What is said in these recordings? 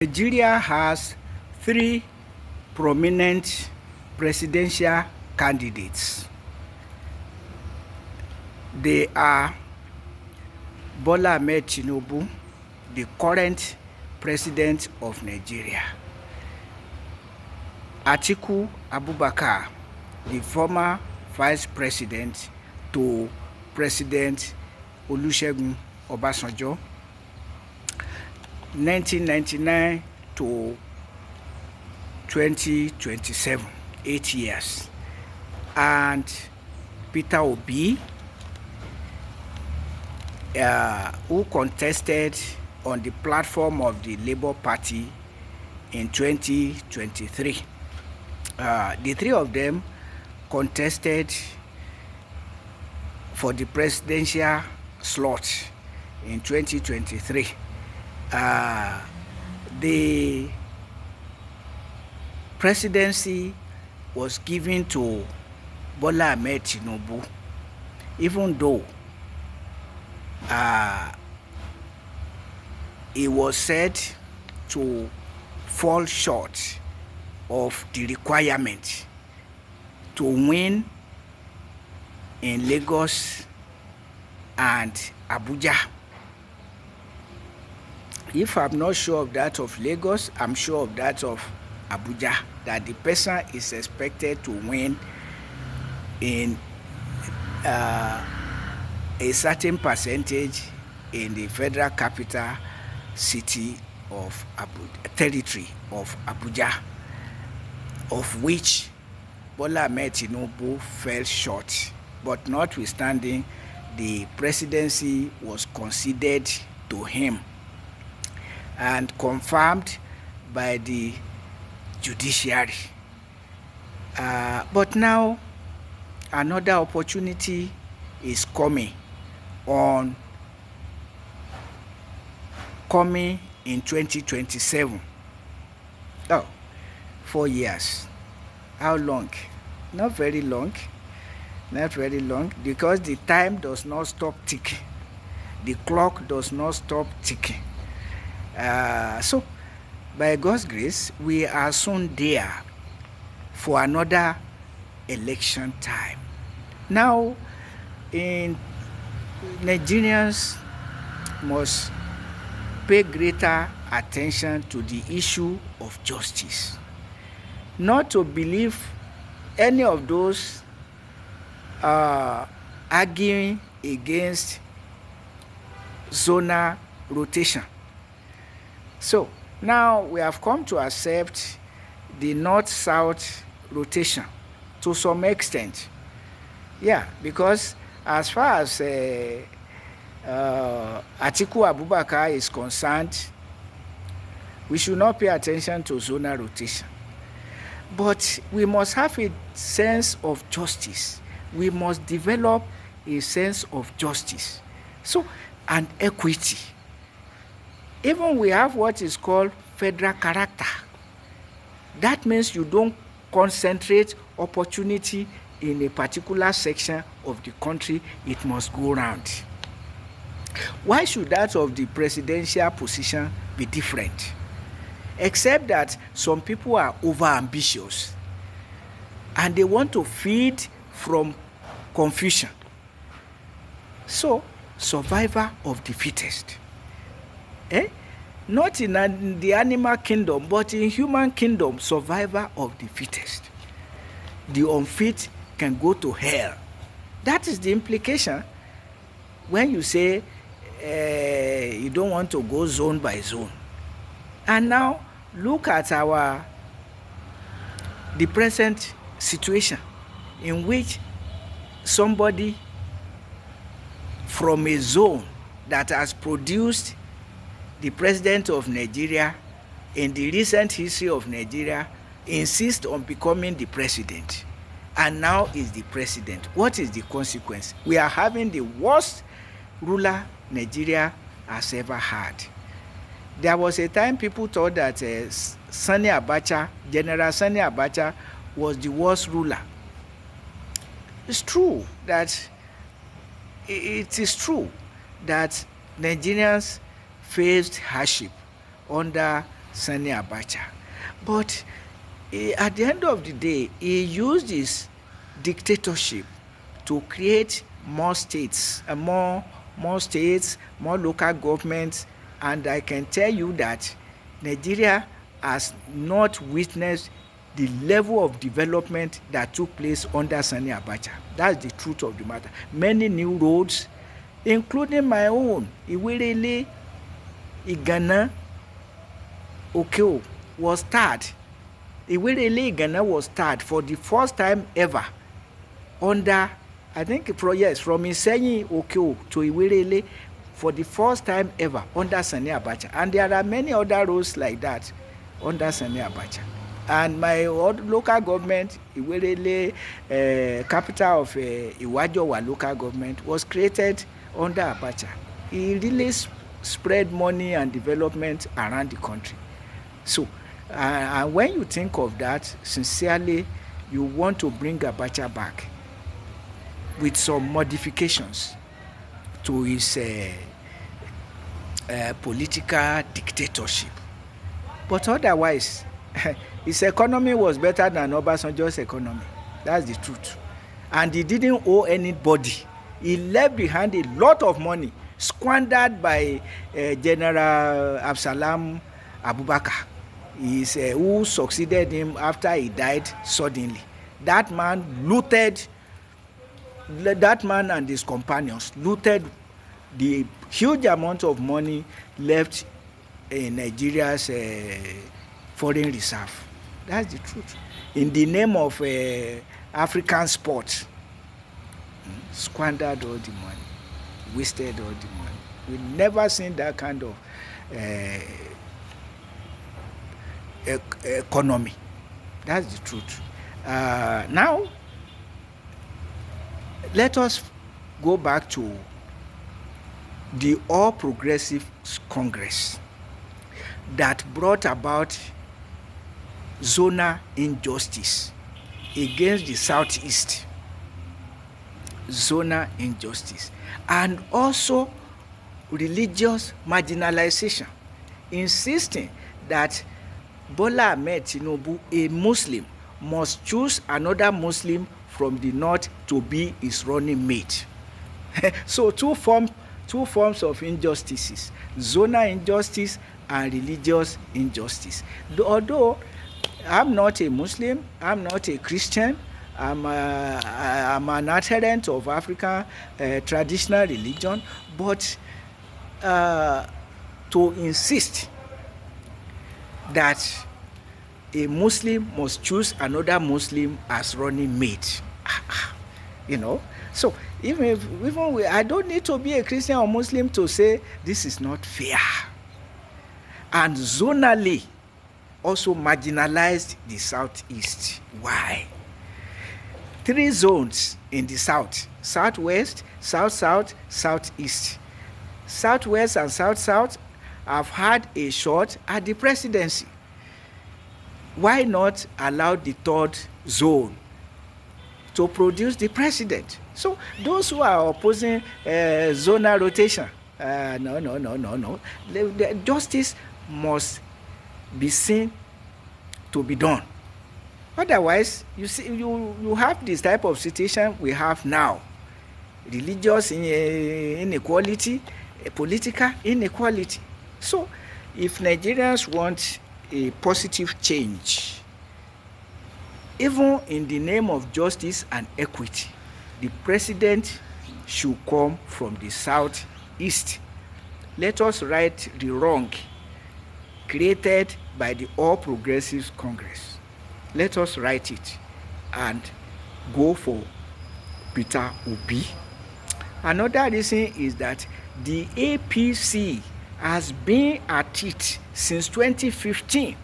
Nigeria has three prominent presidential candidates. They are Bọla Ahmed Tinubu, the current president of Nigeria; Atiku Abubakar, the former vice president to President Olusegun Obasanjo, 1999 to 2027, 8 years; and Peter Obi, who contested on the platform of the Labour Party in 2023. The three of them contested for the presidential slot in 2023. The presidency was given to Bọla Ahmed Tinubu, even though he was said to fall short of the requirement to win in Lagos and Abuja. If I'm not sure of that of Lagos, I'm sure of that of Abuja, that the person is expected to win in a certain percentage in the federal capital city of territory of Abuja, of which Bọla Ahmed Tinubu fell short. But notwithstanding, the presidency was conceded to him and confirmed by the judiciary. But now another opportunity is coming in 2027. 4 years. How long? Not very long, because the time does not stop ticking. The clock does not stop ticking. So by God's grace, we are soon there for another election time. Now, Nigerians must pay greater attention to the issue of justice, not to believe any of those arguing against zonal rotation. So now we have come to accept the north-south rotation to some extent. Yeah, because as far as Atiku Abubakar is concerned, we should not pay attention to zonal rotation. But we must have a sense of justice. We must develop a sense of justice, and equity. Even we have what is called federal character. That means you don't concentrate opportunity in a particular section of the country, it must go round. Why should that of the presidential position be different? Except that some people are over-ambitious and they want to feed from confusion. So, survivor of the fittest. Not in the animal kingdom, but in human kingdom, survivor of the fittest. The unfit can go to hell. That is the implication when you say you don't want to go zone by zone. And now look at the present situation in which somebody from a zone that has produced the president of Nigeria in the recent history of Nigeria insists on becoming the president, and now is the president. What is the consequence? We are having the worst ruler Nigeria has ever had. There was a time people thought that General Sani Abacha was the worst ruler. It's true that it is true that Nigerians faced hardship under Sani Abacha. But at the end of the day, he used his dictatorship to create more states, more states, more local governments, and I can tell you that Nigeria has not witnessed the level of development that took place under Sani Abacha. That's the truth of the matter. Many new roads, including my own, Iwerele, Igana, Okeo, was started. Iwerele, Igana was started for the first time ever under, I think, from Isenyi, Okeo to Iwerele, for the first time ever under Sani Abacha. And there are many other roads like that under Sani Abacha. And my local government, Iwerele, capital of Iwajowa local government, was created under Abacha. He really spread money and development around the country. So, and when you think of that, sincerely, you want to bring Abacha back with some modifications to his political dictatorship. But otherwise, his economy was better than Obasanjo's economy. That's the truth. And he didn't owe anybody. He left behind a lot of money squandered by General Absalam Abubakar, who succeeded him after he died suddenly. That man and his companions looted the huge amount of money left in Nigeria's foreign reserve. That's the truth. In the name of African sport, squandered all the money, wasted all the money. We've never seen that kind of economy. That's the truth. Now, let us go back to the All Progressives Congress that brought about zonal injustice against the Southeast. Zonal injustice. And also religious marginalization, insisting that Bọla Ahmed Tinubu, a Muslim, must choose another Muslim from the north to be his running mate. So two forms of injustices: zonal injustice and religious injustice. Although I'm not a Muslim, I'm not a Christian, I'm an adherent of African traditional religion, but to insist that a Muslim must choose another Muslim as running mate, so even I don't need to be a Christian or Muslim to say this is not fair. And zonally also marginalized the Southeast. Why? 3 zones in the South: Southwest, South-South, Southeast. Southwest and South-South have had a shot at the presidency. Why not allow the 3rd zone to produce the president? So those who are opposing zonal rotation, no. The justice must be seen to be done. Otherwise, you see, you have this type of situation we have now: religious inequality, political inequality. So, if Nigerians want a positive change, even in the name of justice and equity, the president should come from the Southeast. Let us right the wrong created by the All Progressives Congress. Let us right it and go for Peter Obi. Another reason is that the APC has been at it since 2015.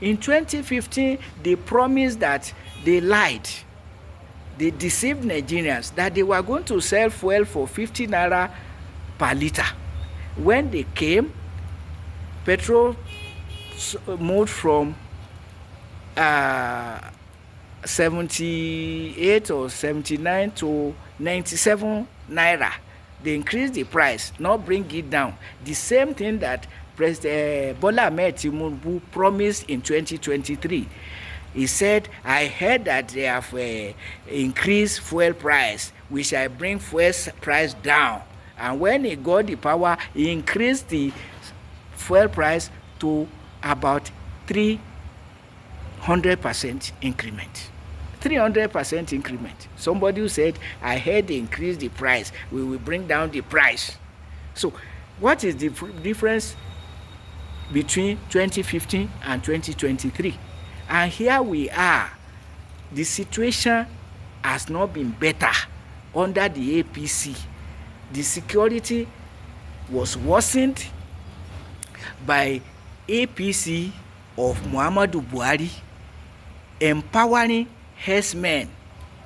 In 2015, they promised that they lied. They deceived Nigerians that they were going to sell fuel for 50 naira per liter. When they came, petrol moved from 78 or 79 to 97 naira. They increased the price, not bring it down. The same thing that President Bọla Ahmed Tinubu promised in 2023. He said, I heard that they have increased fuel price. We shall bring fuel price down. And when he got the power, he increased the fuel price to about 300% increment. 300% increment. Somebody who said, I heard they increase the price, we will bring down the price. So what is the difference between 2015 and 2023? And here we are. The situation has not been better under the APC. The security was worsened by APC of Muhammadu Buhari empowering herdsmen,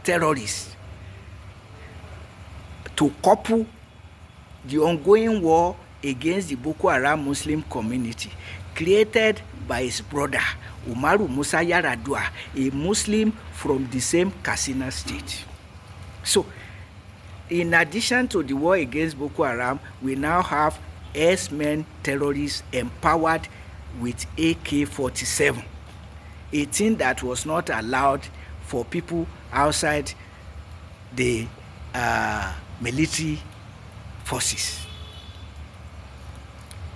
terrorists, to couple the ongoing war against the Boko Haram Muslim community created by his brother Umaru Musa Yaradua, a Muslim from the same Katsina state. So, in addition to the war against Boko Haram, we now have herdsmen terrorists empowered with AK-47, a thing that was not allowed for people outside the military forces.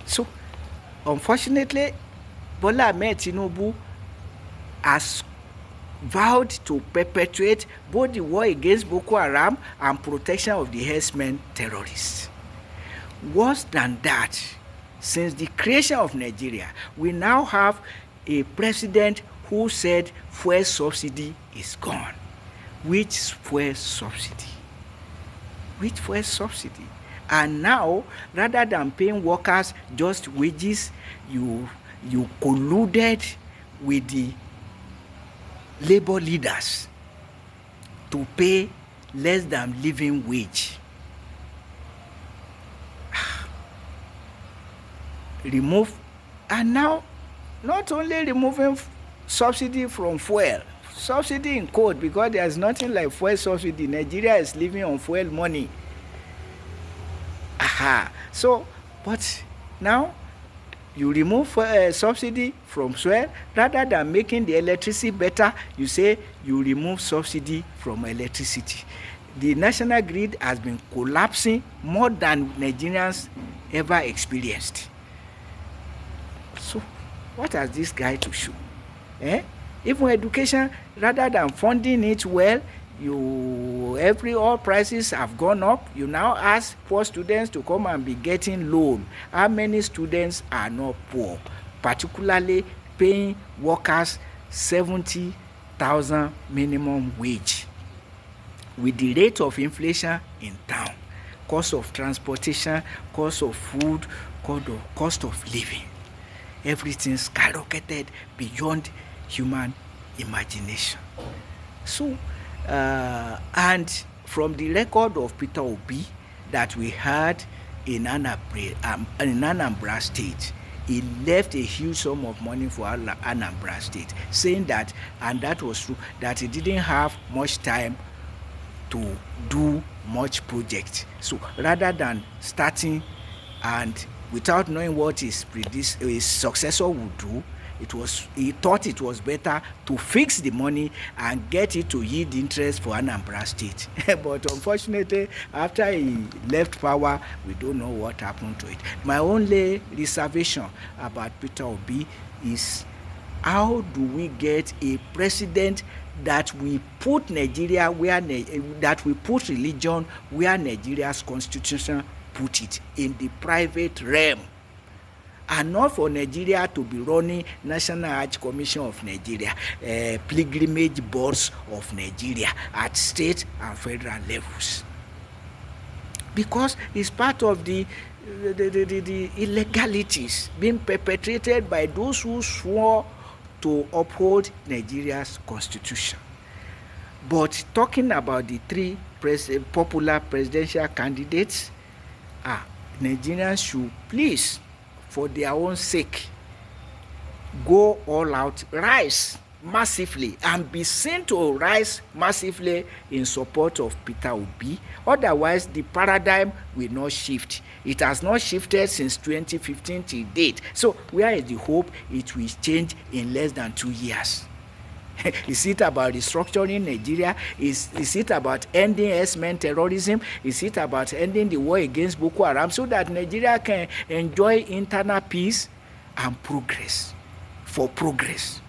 So, unfortunately, Bọla Ahmed Tinubu has vowed to perpetuate both the war against Boko Haram and protection of the herdsmen terrorists. Worse than that, since the creation of Nigeria, we now have a president who said fuel subsidy is gone. Which fuel subsidy? Which fuel subsidy? And now, rather than paying workers just wages, you colluded with the labor leaders to pay less than living wage. Remove, and now not only removing subsidy from fuel, subsidy in code, because there's nothing like fuel subsidy. Nigeria is living on fuel money. So, but now you remove subsidy from fuel. Rather than making the electricity better, you say you remove subsidy from electricity. The national grid has been collapsing more than Nigerians ever experienced. So, what has this guy to show? Even education, rather than funding it well, all prices have gone up. You now ask poor students to come and be getting loan. How many students are not poor? Particularly paying workers 70,000 minimum wage. With the rate of inflation in town, cost of transportation, cost of food, cost of living, everything skyrocketed beyond human imagination. So, and from the record of Peter Obi that we had in Anambra State, he left a huge sum of money for Anambra State, saying that, and that was true, that he didn't have much time to do much project. So rather than starting and without knowing what his successor would do, he thought it was better to fix the money and get it to yield interest for Anambra State. But unfortunately, after he left power, we don't know what happened to it. My only reservation about Peter Obi is, how do we get a president that we put Nigeria that we put religion where Nigeria's constitution put it, in the private realm, and not for Nigeria to be running National Hajj Commission of Nigeria, pilgrimage boards of Nigeria at state and federal levels, because it's part of the illegalities being perpetrated by those who swore to uphold Nigeria's constitution. But talking about the three popular presidential candidates, Nigerians should please, for their own sake, go all out, rise massively and be seen to rise massively in support of Peter Obi. Otherwise, the paradigm will not shift. It has not shifted since 2015 till date. So where is the hope it will change in less than 2 years? Is it about restructuring Nigeria? Is it about ending S-men terrorism? Is it about ending the war against Boko Haram so that Nigeria can enjoy internal peace and progress? For progress.